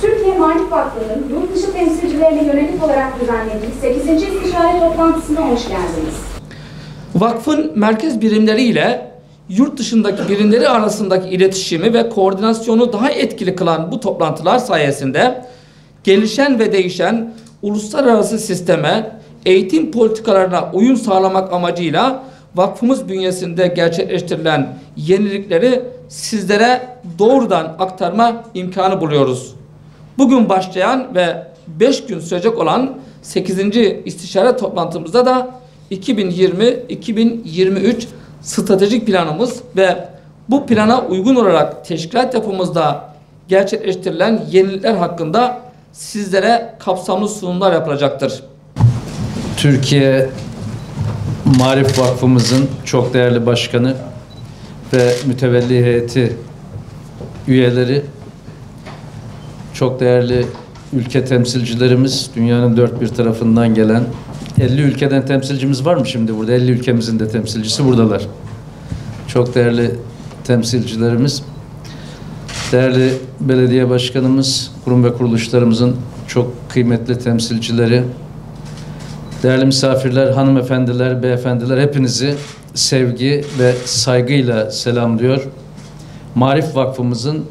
Türkiye Marif Vakfı'nın yurt dışı temsilcilerine yönelik olarak düzenlediği 8. istişare toplantısına hoş geldiniz. Vakfın merkez birimleri ile yurt dışındaki birimleri arasındaki iletişimi ve koordinasyonu daha etkili kılan bu toplantılar sayesinde gelişen ve değişen uluslararası sisteme, eğitim politikalarına uyum sağlamak amacıyla vakfımız bünyesinde gerçekleştirilen yenilikleri sizlere doğrudan aktarma imkanı buluyoruz. Bugün başlayan ve 5 gün sürecek olan 8. istişare toplantımızda da 2020-2023 stratejik planımız ve bu plana uygun olarak teşkilat yapımızda gerçekleştirilen yenilikler hakkında sizlere kapsamlı sunumlar yapılacaktır. Türkiye Marif Vakfımızın çok değerli başkanı ve mütevelli heyeti üyeleri, çok değerli ülke temsilcilerimiz, dünyanın dört bir tarafından gelen 50 ülkeden temsilcimiz var mı şimdi burada? 50 ülkemizin de temsilcisi buradalar. Çok değerli temsilcilerimiz, değerli belediye başkanımız, kurum ve kuruluşlarımızın çok kıymetli temsilcileri, değerli misafirler, hanımefendiler, beyefendiler, hepinizi sevgi ve saygıyla selamlıyor. Marif Vakfımızın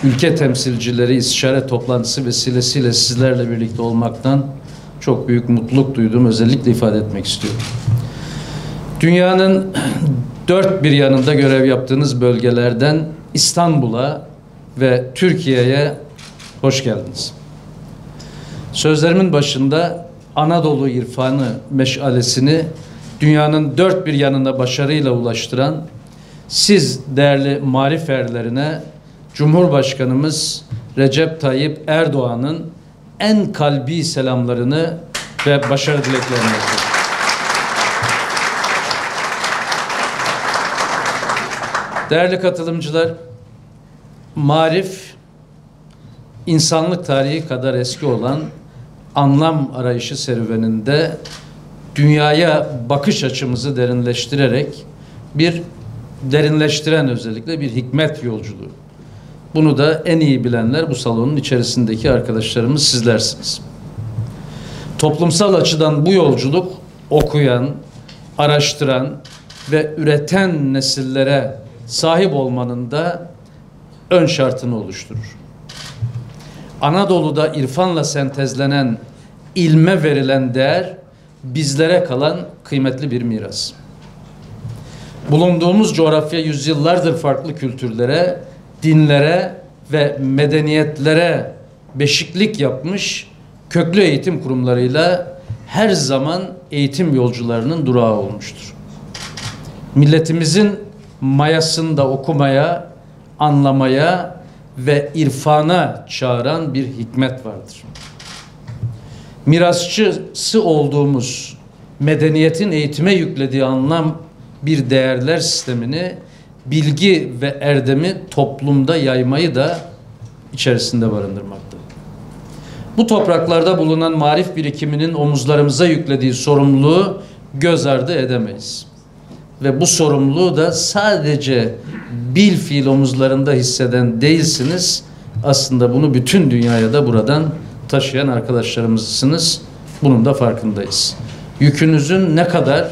ülke temsilcileri istişare toplantısı vesilesiyle sizlerle birlikte olmaktan çok büyük mutluluk duyduğumu özellikle ifade etmek istiyorum. Dünyanın dört bir yanında görev yaptığınız bölgelerden İstanbul'a ve Türkiye'ye hoş geldiniz. Sözlerimin başında Anadolu irfanı meşalesini dünyanın dört bir yanına başarıyla ulaştıran siz değerli marif erlerine Cumhurbaşkanımız Recep Tayyip Erdoğan'ın en kalbi selamlarını ve başarı dileklerini yapıyorum. Değerli katılımcılar, marif insanlık tarihi kadar eski olan anlam arayışı serüveninde dünyaya bakış açımızı derinleştiren özellikle bir hikmet yolculuğu. Bunu da en iyi bilenler bu salonun içerisindeki arkadaşlarımız sizlersiniz. Toplumsal açıdan bu yolculuk okuyan, araştıran ve üreten nesillere sahip olmanın da ön şartını oluşturur. Anadolu'da irfanla sentezlenen ilme verilen değer bizlere kalan kıymetli bir miras. Bulunduğumuz coğrafya yüzyıllardır farklı kültürlere, dinlere ve medeniyetlere beşiklik yapmış köklü eğitim kurumlarıyla her zaman eğitim yolcularının durağı olmuştur. Milletimizin mayasında okumaya, anlamaya ve irfana çağıran bir hikmet vardır. Mirasçısı olduğumuz medeniyetin eğitime yüklediği anlam bir değerler sistemini, bilgi ve erdemi toplumda yaymayı da içerisinde barındırmaktadır. Bu topraklarda bulunan marif birikiminin omuzlarımıza yüklediği sorumluluğu göz ardı edemeyiz. Ve bu sorumluluğu da sadece bilfiil omuzlarında hisseden değilsiniz. Aslında bunu bütün dünyaya da buradan taşıyan arkadaşlarımızsınız. Bunun da farkındayız. Yükünüzün ne kadar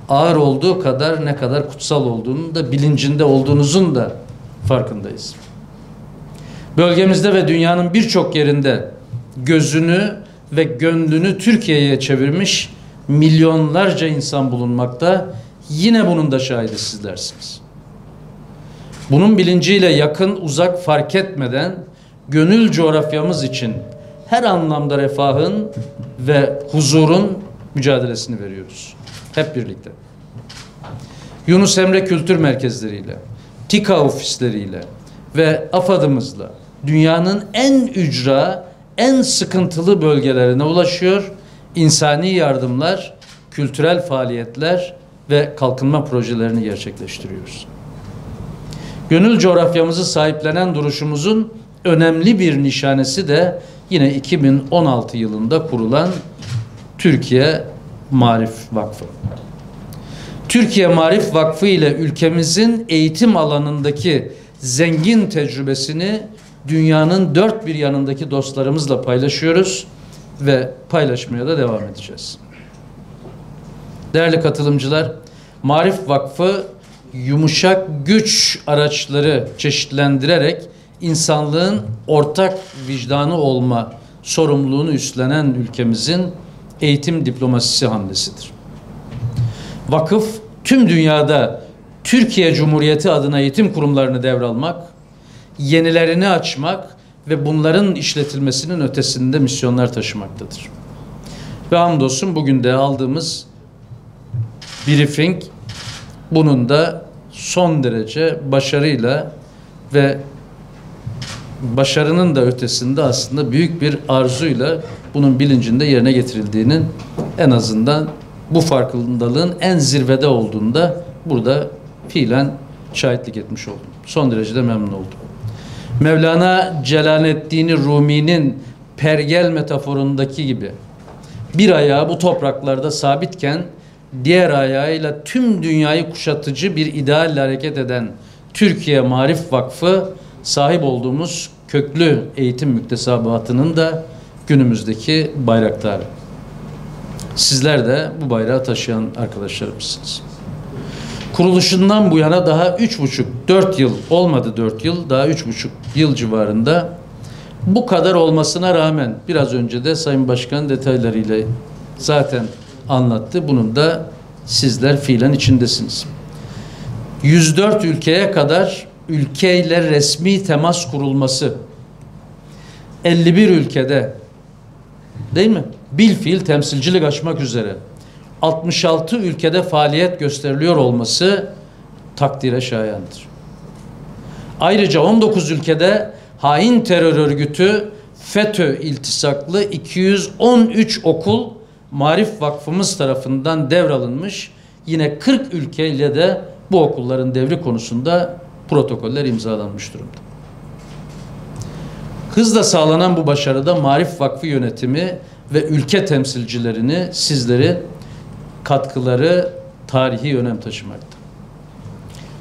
ağır olduğu kadar ne kadar kutsal olduğunu da bilincinde olduğunuzun da farkındayız. Bölgemizde ve dünyanın birçok yerinde gözünü ve gönlünü Türkiye'ye çevirmiş milyonlarca insan bulunmakta. Yine bunun da şahidi sizlersiniz. Bunun bilinciyle yakın uzak fark etmeden gönül coğrafyamız için her anlamda refahın ve huzurun mücadelesini veriyoruz. Hep birlikte. Yunus Emre Kültür Merkezleriyle, TİKA ofisleriyle ve AFAD'ımızla dünyanın en ücra, en sıkıntılı bölgelerine ulaşıyor. İnsani yardımlar, kültürel faaliyetler ve kalkınma projelerini gerçekleştiriyoruz. Gönül coğrafyamızı sahiplenen duruşumuzun önemli bir nişanesi de yine 2016 yılında kurulan Türkiye Maarif Vakfı. Türkiye Maarif Vakfı ile ülkemizin eğitim alanındaki zengin tecrübesini dünyanın dört bir yanındaki dostlarımızla paylaşıyoruz ve paylaşmaya da devam edeceğiz. Değerli katılımcılar, Maarif Vakfı yumuşak güç araçları çeşitlendirerek insanlığın ortak vicdanı olma sorumluluğunu üstlenen ülkemizin eğitim diplomasisi hamlesidir. Vakıf tüm dünyada Türkiye Cumhuriyeti adına eğitim kurumlarını devralmak, yenilerini açmak ve bunların işletilmesinin ötesinde misyonlar taşımaktadır. Ve hamdolsun bugün de aldığımız briefing bunun da son derece başarıyla ve başarının da ötesinde aslında büyük bir arzuyla bunun bilincinde yerine getirildiğinin en azından bu farkındalığın en zirvede olduğunda burada fiilen şahitlik etmiş oldum. Son derece de memnun oldum. Mevlana Celaleddin Rumi'nin pergel metaforundaki gibi bir ayağı bu topraklarda sabitken diğer ayağıyla tüm dünyayı kuşatıcı bir idealle hareket eden Türkiye Maarif Vakfı sahip olduğumuz köklü eğitim müktesebatının da günümüzdeki bayraktarı. Sizler de bu bayrağı taşıyan arkadaşlarımızsınız. Kuruluşundan bu yana daha 3,5-4 yıl olmadı, 4 yıl, daha 3,5 yıl civarında bu kadar olmasına rağmen biraz önce de Sayın Başkan detaylarıyla zaten anlattı. Bunun da sizler fiilen içindesiniz. 104 ülkeye kadar ülkeyle resmi temas kurulması, 51 ülkede değil mi? Bilfiil temsilcilik açmak üzere 66 ülkede faaliyet gösteriliyor olması takdire şayandır. Ayrıca 19 ülkede hain terör örgütü FETÖ iltisaklı 213 okul Maarif Vakfımız tarafından devralınmış. Yine 40 ülkeyle de bu okulların devri konusunda protokoller imzalanmış durumda. Hızla sağlanan bu başarıda Maarif Vakfı yönetimi ve ülke temsilcilerini, sizleri katkıları tarihi önem taşımakta.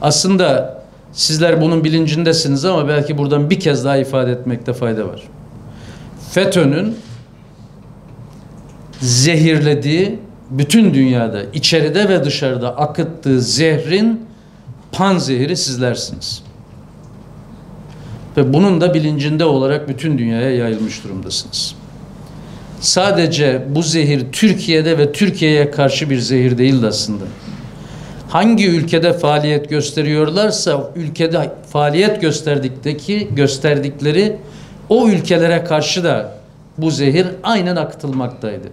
Aslında sizler bunun bilincindesiniz ama belki buradan bir kez daha ifade etmekte fayda var. FETÖ'nün zehirlediği, bütün dünyada, içeride ve dışarıda akıttığı zehrin panzehiri sizlersiniz. Ve bunun da bilincinde olarak bütün dünyaya yayılmış durumdasınız. Sadece bu zehir Türkiye'de ve Türkiye'ye karşı bir zehir değil aslında. Hangi ülkede faaliyet gösteriyorlarsa ülkede faaliyet gösterdikleri o ülkelere karşı da bu zehir aynen akıtılmaktaydı.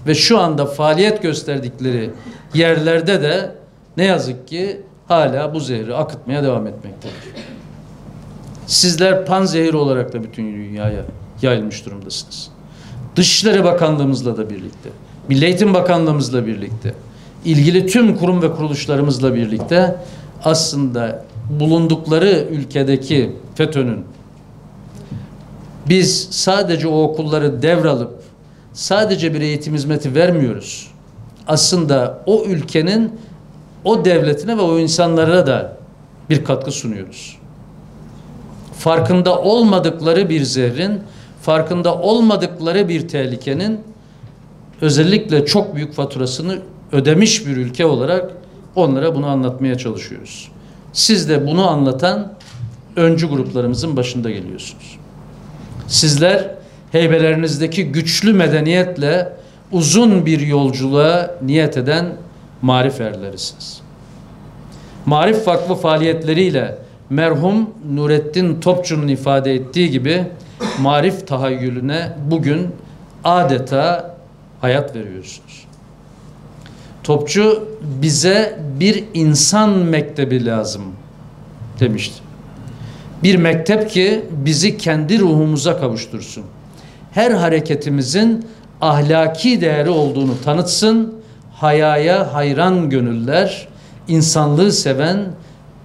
Ve şu anda faaliyet gösterdikleri yerlerde de ne yazık ki hala bu zehri akıtmaya devam etmektedir. Sizler panzehir olarak da bütün dünyaya yayılmış durumdasınız. Dışişleri Bakanlığımızla da birlikte, Milli Eğitim Bakanlığımızla birlikte, ilgili tüm kurum ve kuruluşlarımızla birlikte aslında bulundukları ülkedeki FETÖ'nün biz sadece o okulları devralıp sadece bir eğitim hizmeti vermiyoruz. Aslında o ülkenin o devletine ve o insanlara da bir katkı sunuyoruz. Farkında olmadıkları bir zehrin, farkında olmadıkları bir tehlikenin özellikle çok büyük faturasını ödemiş bir ülke olarak onlara bunu anlatmaya çalışıyoruz. Siz de bunu anlatan öncü gruplarımızın başında geliyorsunuz. Sizler heybelerinizdeki güçlü medeniyetle uzun bir yolculuğa niyet eden marif erlerisiniz. Marif Vakfı faaliyetleriyle merhum Nurettin Topçu'nun ifade ettiği gibi marif tahayyülüne bugün adeta hayat veriyorsunuz. Topçu bize bir insan mektebi lazım demişti. Bir mektep ki bizi kendi ruhumuza kavuştursun. Her hareketimizin ahlaki değeri olduğunu tanıtsın. Hayaya hayran gönüller, insanlığı seven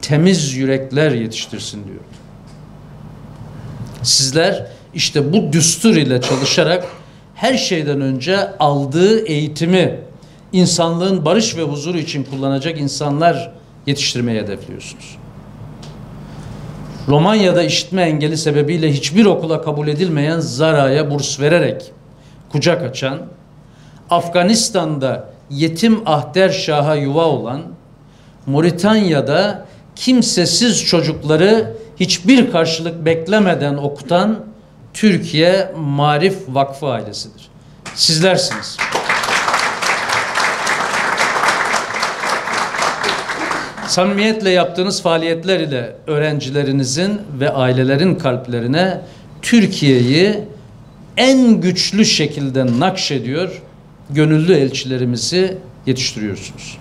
temiz yürekler yetiştirsin diyor. Sizler işte bu düstur ile çalışarak her şeyden önce aldığı eğitimi insanlığın barış ve huzuru için kullanacak insanlar yetiştirmeyi hedefliyorsunuz. Romanya'da işitme engeli sebebiyle hiçbir okula kabul edilmeyen Zara'ya burs vererek kucak açan, Afganistan'da yetim Ahder Şah'a yuva olan, Moritanya'da kimsesiz çocukları hiçbir karşılık beklemeden okutan Türkiye Marif Vakfı ailesidir. Sizlersiniz. Samimiyetle yaptığınız faaliyetler ile öğrencilerinizin ve ailelerin kalplerine Türkiye'yi en güçlü şekilde nakşediyor, gönüllü elçilerimizi yetiştiriyorsunuz.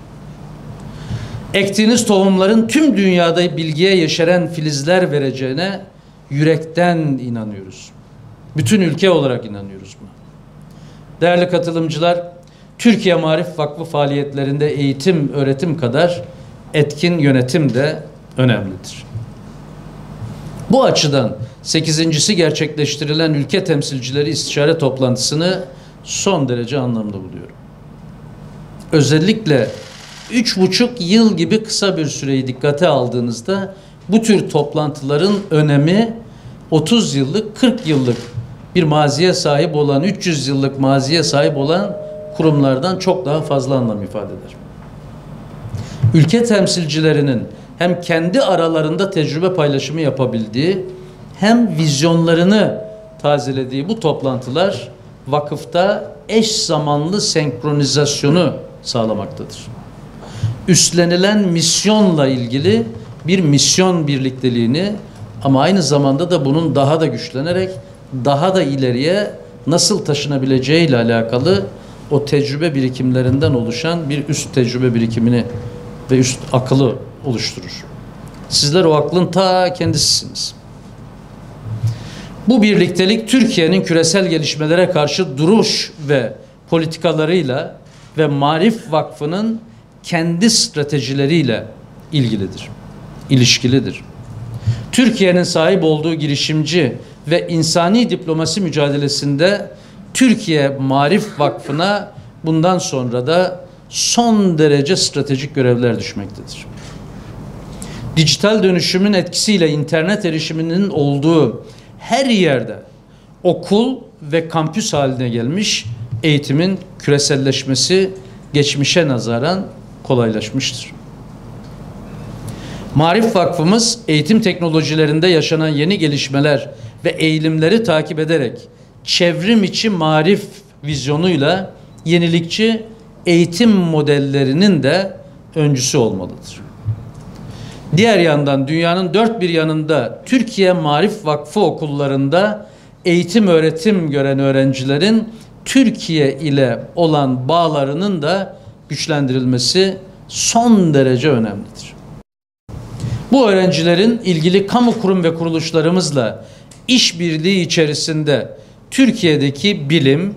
Ektiğiniz tohumların tüm dünyada bilgiye yeşeren filizler vereceğine yürekten inanıyoruz. Bütün ülke olarak inanıyoruz buna. Değerli katılımcılar, Türkiye Marif Vakfı faaliyetlerinde eğitim, öğretim kadar etkin yönetim de önemlidir. Bu açıdan 8.'si gerçekleştirilen ülke temsilcileri istişare toplantısını son derece anlamlı buluyorum. Özellikle 3,5 yıl gibi kısa bir süreyi dikkate aldığınızda bu tür toplantıların önemi 30 yıllık, 40 yıllık bir maziye sahip olan, 300 yıllık maziye sahip olan kurumlardan çok daha fazla anlam ifade eder. Ülke temsilcilerinin hem kendi aralarında tecrübe paylaşımı yapabildiği hem vizyonlarını tazelediği bu toplantılar vakıfta eş zamanlı senkronizasyonu sağlamaktadır. Üstlenilen misyonla ilgili bir misyon birlikteliğini ama aynı zamanda da bunun daha da güçlenerek daha da ileriye nasıl taşınabileceği ile alakalı o tecrübe birikimlerinden oluşan bir üst tecrübe birikimini ve üst akılı oluşturur. Sizler o aklın ta kendisisiniz. Bu birliktelik Türkiye'nin küresel gelişmelere karşı duruş ve politikalarıyla ve Marif Vakfı'nın kendi stratejileriyle ilgilidir, ilişkilidir. Türkiye'nin sahip olduğu girişimci ve insani diplomasi mücadelesinde Türkiye Marif Vakfı'na bundan sonra da son derece stratejik görevler düşmektedir. Dijital dönüşümün etkisiyle internet erişiminin olduğu her yerde okul ve kampüs haline gelmiş, eğitimin küreselleşmesi geçmişe nazaran kolaylaşmıştır. Marif Vakfımız eğitim teknolojilerinde yaşanan yeni gelişmeler ve eğilimleri takip ederek çevrim içi marif vizyonuyla yenilikçi eğitim modellerinin de öncüsü olmalıdır. Diğer yandan dünyanın dört bir yanında Türkiye Marif Vakfı okullarında eğitim öğretim gören öğrencilerin Türkiye ile olan bağlarının da güçlendirilmesi son derece önemlidir. Bu öğrencilerin ilgili kamu kurum ve kuruluşlarımızla işbirliği içerisinde Türkiye'deki bilim,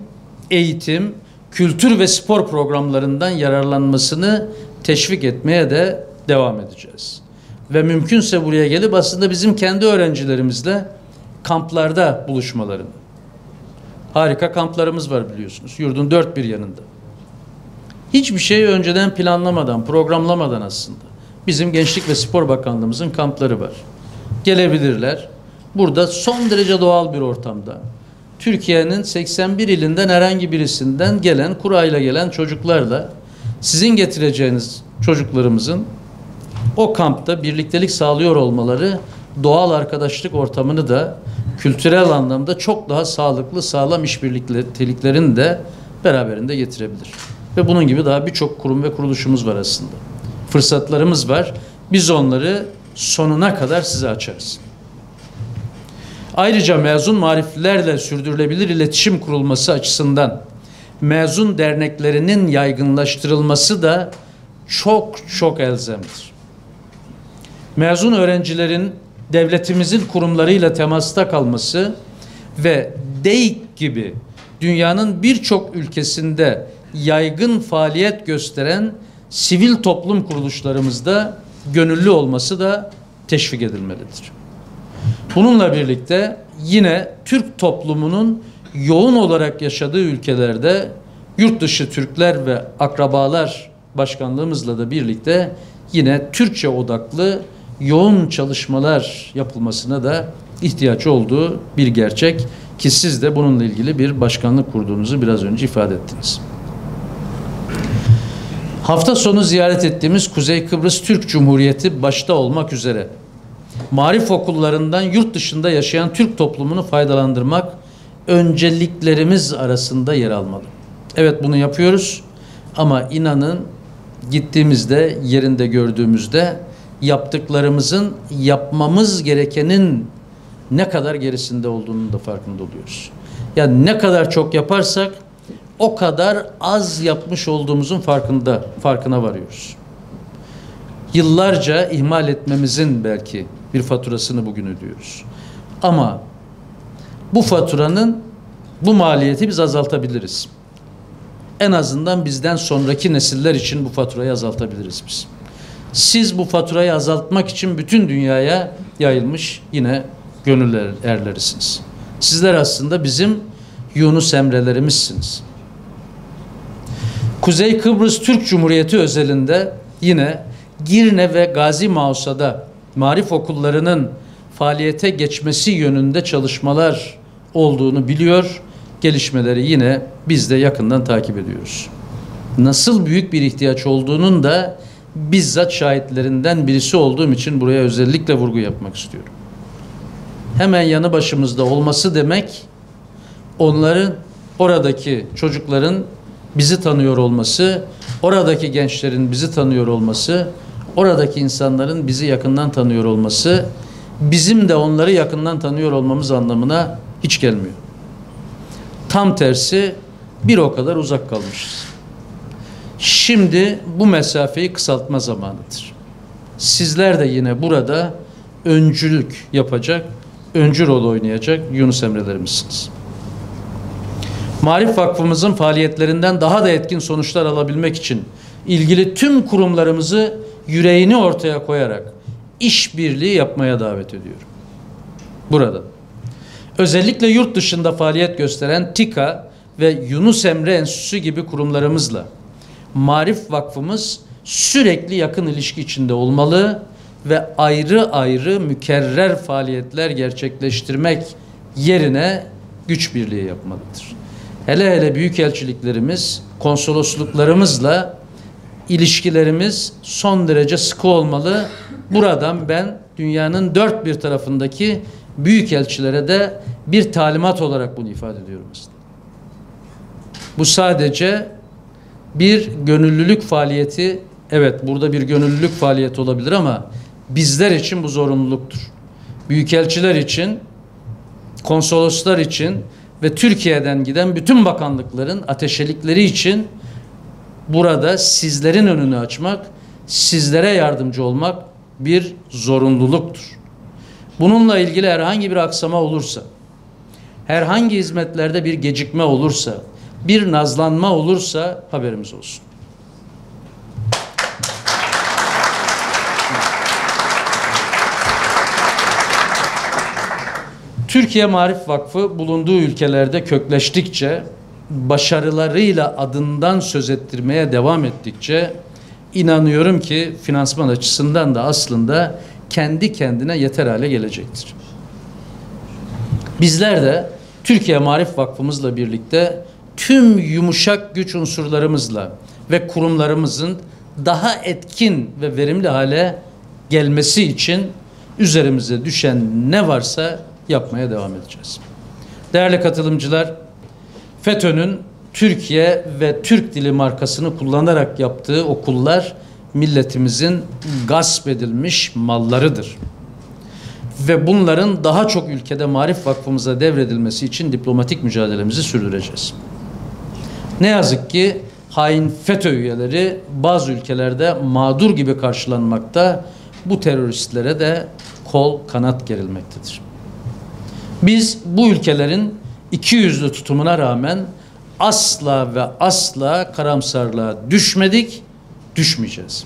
eğitim, kültür ve spor programlarından yararlanmasını teşvik etmeye de devam edeceğiz. Ve mümkünse buraya gelip aslında bizim kendi öğrencilerimizle kamplarda buluşmalarını. Harika kamplarımız var biliyorsunuz. Yurdun dört bir yanında. Hiçbir şeyi önceden planlamadan, programlamadan aslında. Bizim Gençlik ve Spor Bakanlığımızın kampları var. Gelebilirler. Burada son derece doğal bir ortamda Türkiye'nin 81 ilinden herhangi birisinden gelen, kurayla gelen çocuklarla sizin getireceğiniz çocuklarımızın o kampta birliktelik sağlıyor olmaları doğal arkadaşlık ortamını da kültürel anlamda çok daha sağlıklı, sağlam işbirliklerini de beraberinde getirebilir. Ve bunun gibi daha birçok kurum ve kuruluşumuz var aslında. Fırsatlarımız var. Biz onları sonuna kadar size açarız. Ayrıca mezun mariflerle sürdürülebilir iletişim kurulması açısından mezun derneklerinin yaygınlaştırılması da çok elzemdir. Mezun öğrencilerin devletimizin kurumlarıyla temasta kalması ve DEİK gibi dünyanın birçok ülkesinde yaygın faaliyet gösteren sivil toplum kuruluşlarımızda gönüllü olması da teşvik edilmelidir. Bununla birlikte yine Türk toplumunun yoğun olarak yaşadığı ülkelerde yurt dışı Türkler ve akrabalar başkanlığımızla da birlikte yine Türkçe odaklı yoğun çalışmalar yapılmasına da ihtiyaç olduğu bir gerçek ki siz de bununla ilgili bir başkanlık kurduğunuzu biraz önce ifade ettiniz. Hafta sonu ziyaret ettiğimiz Kuzey Kıbrıs Türk Cumhuriyeti başta olmak üzere marif okullarından yurt dışında yaşayan Türk toplumunu faydalandırmak önceliklerimiz arasında yer almalı. Evet, bunu yapıyoruz ama inanın gittiğimizde, yerinde gördüğümüzde yaptıklarımızın yapmamız gerekenin ne kadar gerisinde olduğunun da farkında oluyoruz. Yani ne kadar çok yaparsak o kadar az yapmış olduğumuzun farkına varıyoruz. Yıllarca ihmal etmemizin belki bir faturasını bugün ödüyoruz. Ama bu faturanın bu maliyeti biz azaltabiliriz. En azından bizden sonraki nesiller için bu faturayı azaltabiliriz biz. Siz bu faturayı azaltmak için bütün dünyaya yayılmış yine gönül erlerisiniz. Sizler aslında bizim Yunus Emre'lerimizsiniz. Kuzey Kıbrıs Türk Cumhuriyeti özelinde yine Girne ve Gazi Mausa'da marif okullarının faaliyete geçmesi yönünde çalışmalar olduğunu biliyor. Gelişmeleri yine biz de yakından takip ediyoruz. Nasıl büyük bir ihtiyaç olduğunun da bizzat şahitlerinden birisi olduğum için buraya özellikle vurgu yapmak istiyorum. Hemen yanı başımızda olması demek, onların, oradaki çocukların bizi tanıyor olması, oradaki gençlerin bizi tanıyor olması, oradaki insanların bizi yakından tanıyor olması, bizim de onları yakından tanıyor olmamız anlamına hiç gelmiyor. Tam tersi bir o kadar uzak kalmışız. Şimdi bu mesafeyi kısaltma zamanıdır. Sizler de yine burada öncülük yapacak, öncü rol oynayacak Yunus Emre'lerimizsiniz. Marif Vakfımızın faaliyetlerinden daha da etkin sonuçlar alabilmek için ilgili tüm kurumlarımızı yüreğini ortaya koyarak işbirliği yapmaya davet ediyorum. Burada. Özellikle yurt dışında faaliyet gösteren TİKA ve Yunus Emre Enstitüsü gibi kurumlarımızla Marif Vakfımız sürekli yakın ilişki içinde olmalı ve ayrı ayrı mükerrer faaliyetler gerçekleştirmek yerine güç birliği yapmalıdır. Hele hele büyükelçiliklerimiz, konsolosluklarımızla ilişkilerimiz son derece sıkı olmalı. Buradan ben dünyanın dört bir tarafındaki büyükelçilere de bir talimat olarak bunu ifade ediyorum aslında. Bu sadece bir gönüllülük faaliyeti, evet burada bir gönüllülük faaliyeti olabilir ama bizler için bu zorunluluktur. Büyükelçiler için, konsoloslar için ve Türkiye'den giden bütün bakanlıkların ateşelikleri için burada sizlerin önünü açmak, sizlere yardımcı olmak bir zorunluluktur. Bununla ilgili herhangi bir aksama olursa, herhangi hizmetlerde bir gecikme olursa, bir nazlanma olursa haberimiz olsun. Türkiye Marif Vakfı bulunduğu ülkelerde kökleştikçe, başarılarıyla adından söz ettirmeye devam ettikçe inanıyorum ki finansman açısından da aslında kendi kendine yeter hale gelecektir. Bizler de Türkiye Marif Vakfımızla birlikte tüm yumuşak güç unsurlarımızla ve kurumlarımızın daha etkin ve verimli hale gelmesi için üzerimize düşen ne varsa yapmaya devam edeceğiz. Değerli katılımcılar, FETÖ'nün Türkiye ve Türk dili markasını kullanarak yaptığı okullar milletimizin gasp edilmiş mallarıdır. Ve bunların daha çok ülkede Maarif Vakfımıza devredilmesi için diplomatik mücadelemizi sürdüreceğiz. Ne yazık ki hain FETÖ üyeleri bazı ülkelerde mağdur gibi karşılanmakta, bu teröristlere de kol kanat gerilmektedir. Biz bu ülkelerin ikiyüzlü tutumuna rağmen asla ve asla karamsarlığa düşmedik, düşmeyeceğiz.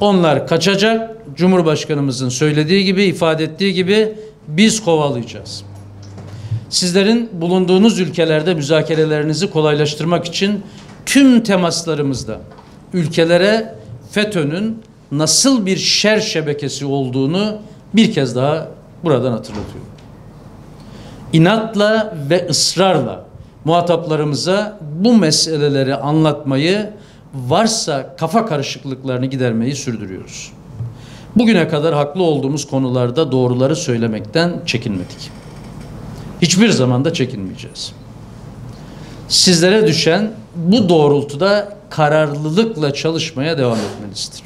Onlar kaçacak, Cumhurbaşkanımızın söylediği gibi, ifade ettiği gibi biz kovalayacağız. Sizlerin bulunduğunuz ülkelerde müzakerelerinizi kolaylaştırmak için tüm temaslarımızda ülkelere FETÖ'nün nasıl bir şer şebekesi olduğunu bir kez daha buradan hatırlatıyorum. İnatla ve ısrarla muhataplarımıza bu meseleleri anlatmayı, varsa kafa karışıklıklarını gidermeyi sürdürüyoruz. Bugüne kadar haklı olduğumuz konularda doğruları söylemekten çekinmedik. Hiçbir zaman da çekinmeyeceğiz. Sizlere düşen bu doğrultuda kararlılıkla çalışmaya devam etmenizdir.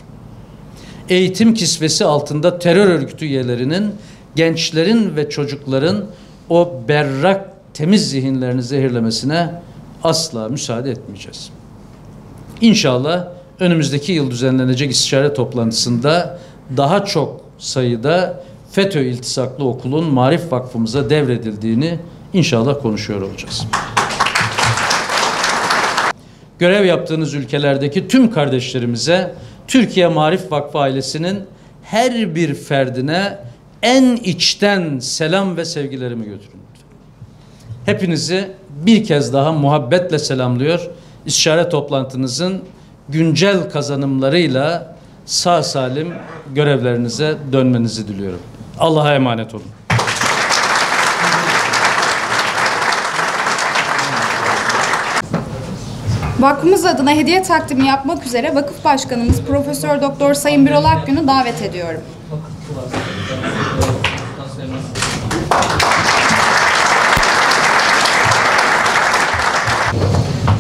Eğitim kisvesi altında terör örgütü üyelerinin, gençlerin ve çocukların o berrak, temiz zihinlerini zehirlemesine asla müsaade etmeyeceğiz. İnşallah önümüzdeki yıl düzenlenecek istişare toplantısında daha çok sayıda FETÖ iltisaklı okulun Maarif Vakfımıza devredildiğini inşallah konuşuyor olacağız. Görev yaptığınız ülkelerdeki tüm kardeşlerimize Türkiye Maarif Vakfı ailesinin her bir ferdine en içten selam ve sevgilerimi götürün. Hepinizi bir kez daha muhabbetle selamlıyor. İstişare toplantınızın güncel kazanımlarıyla sağ salim görevlerinize dönmenizi diliyorum. Allah'a emanet olun. Vakfımız adına hediye takdimi yapmak üzere Vakıf Başkanımız Profesör Doktor Sayın Birol Akgün'ü davet ediyorum.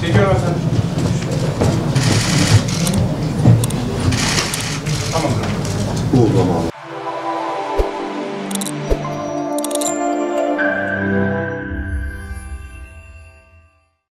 Çekiyorum efendim. Tamam. Uygulama.